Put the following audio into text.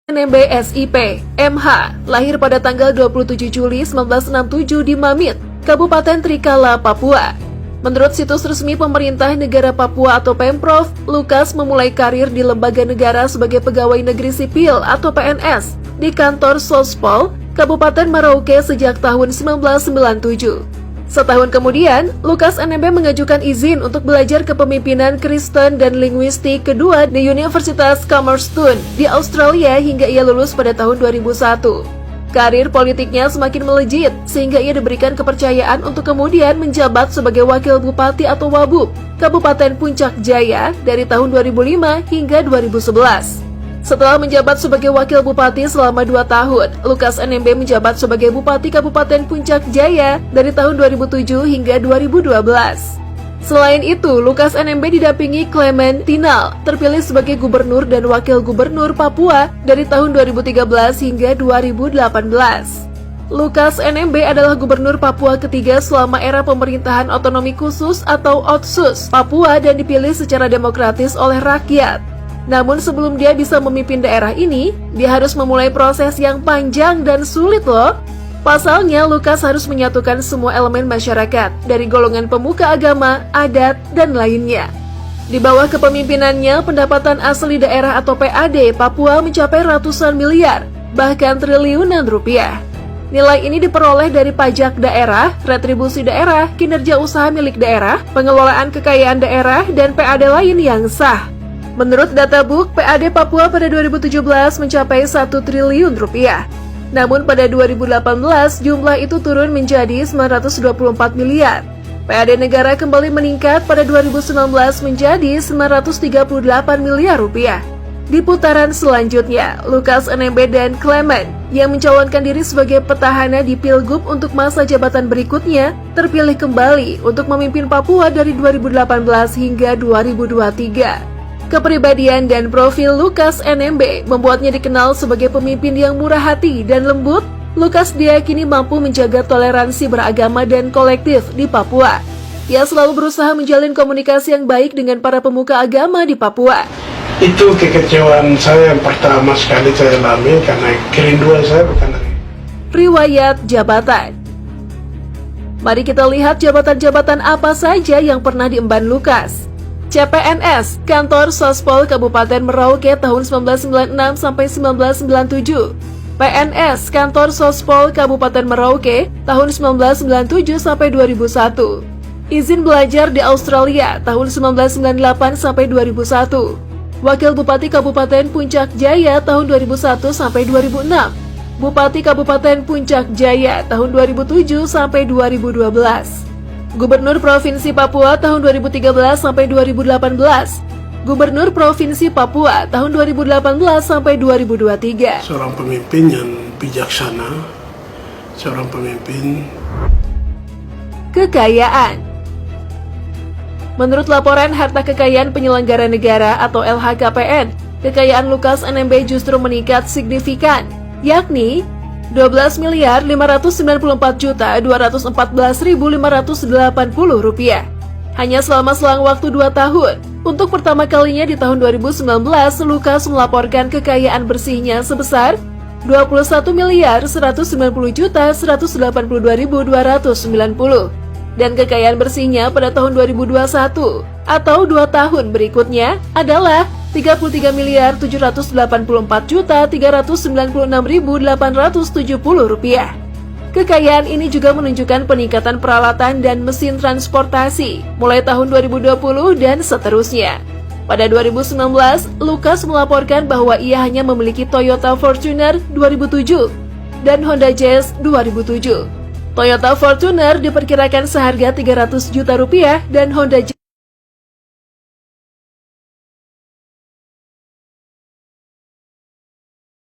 NMB SIP, MH, lahir pada tanggal 27 Juli 1967 di Mamit, Kabupaten Trikala, Papua. Menurut situs resmi pemerintah negara Papua atau Pemprov, Lukas memulai karir di lembaga negara sebagai pegawai negeri sipil atau PNS di kantor Sospol, Kabupaten Merauke sejak tahun 1997. Setahun kemudian, Lukas NMB mengajukan izin untuk belajar kepemimpinan Kristen dan linguistik kedua di Universitas Camerstone di Australia hingga ia lulus pada tahun 2001. Karir politiknya semakin melejit sehingga ia diberikan kepercayaan untuk kemudian menjabat sebagai Wakil Bupati atau Wabub, Kabupaten Puncak Jaya dari tahun 2005 hingga 2011. Setelah menjabat sebagai Wakil Bupati selama 2 tahun, Lukas NMB menjabat sebagai Bupati Kabupaten Puncak Jaya dari tahun 2007 hingga 2012. Selain itu, Lukas NMB didampingi Clement Tinal, terpilih sebagai Gubernur dan Wakil Gubernur Papua dari tahun 2013 hingga 2018. Lukas NMB adalah Gubernur Papua ketiga selama era pemerintahan otonomi khusus atau OTSUS Papua dan dipilih secara demokratis oleh rakyat. Namun sebelum dia bisa memimpin daerah ini, dia harus memulai proses yang panjang dan sulit loh. Pasalnya, Lukas harus menyatukan semua elemen masyarakat, dari golongan pemuka agama, adat, dan lainnya. Di bawah kepemimpinannya, pendapatan asli daerah atau PAD Papua mencapai ratusan miliar, bahkan triliunan rupiah. Nilai ini diperoleh dari pajak daerah, retribusi daerah, kinerja usaha milik daerah, pengelolaan kekayaan daerah, dan PAD lain yang sah. Menurut Databook, PAD Papua pada 2017 mencapai 1 triliun rupiah. Namun pada 2018 jumlah itu turun menjadi 924 miliar. PAD negara kembali meningkat pada 2019 menjadi 938 miliar rupiah. Di putaran selanjutnya, Lukas NMB dan Clement yang mencalonkan diri sebagai petahana di Pilgub untuk masa jabatan berikutnya terpilih kembali untuk memimpin Papua dari 2018 hingga 2023. Kepribadian dan profil Lukas NMB membuatnya dikenal sebagai pemimpin yang murah hati dan lembut. Lukas diyakini mampu menjaga toleransi beragama dan kolektif di Papua. Ia selalu berusaha menjalin komunikasi yang baik dengan para pemuka agama di Papua. Itu kekecewaan saya yang pertama sekali saya alami karena kerinduan saya bukan dari Riwayat jabatan. Mari kita lihat jabatan-jabatan apa saja yang pernah diemban Lukas. CPNS, Kantor Sospol Kabupaten Merauke tahun 1996 sampai 1997. PNS, Kantor Sospol Kabupaten Merauke tahun 1997 sampai 2001. Izin belajar di Australia tahun 1998 sampai 2001. Wakil Bupati Kabupaten Puncak Jaya tahun 2001 sampai 2006. Bupati Kabupaten Puncak Jaya tahun 2007 sampai 2012. Gubernur Provinsi Papua tahun 2013 sampai 2018. Gubernur Provinsi Papua tahun 2018 sampai 2023. Seorang pemimpin yang bijaksana, seorang pemimpin. Kekayaan. Menurut laporan harta kekayaan penyelenggara negara atau LHKPN, kekayaan Lukas NMB justru meningkat signifikan, yakni 12.594.214.580 rupiah. Hanya selama selang waktu 2 tahun. Untuk pertama kalinya di tahun 2019, Lukas melaporkan kekayaan bersihnya sebesar 21.190.182.290 dan kekayaan bersihnya pada tahun 2021 atau 2 tahun berikutnya adalah 33.784.396.870 rupiah. Kekayaan ini juga menunjukkan peningkatan peralatan dan mesin transportasi mulai tahun 2020 dan seterusnya. Pada 2019, Lukas melaporkan bahwa ia hanya memiliki Toyota Fortuner 2007 dan Honda Jazz 2007. Toyota Fortuner diperkirakan seharga 300 juta rupiah dan Honda Jazz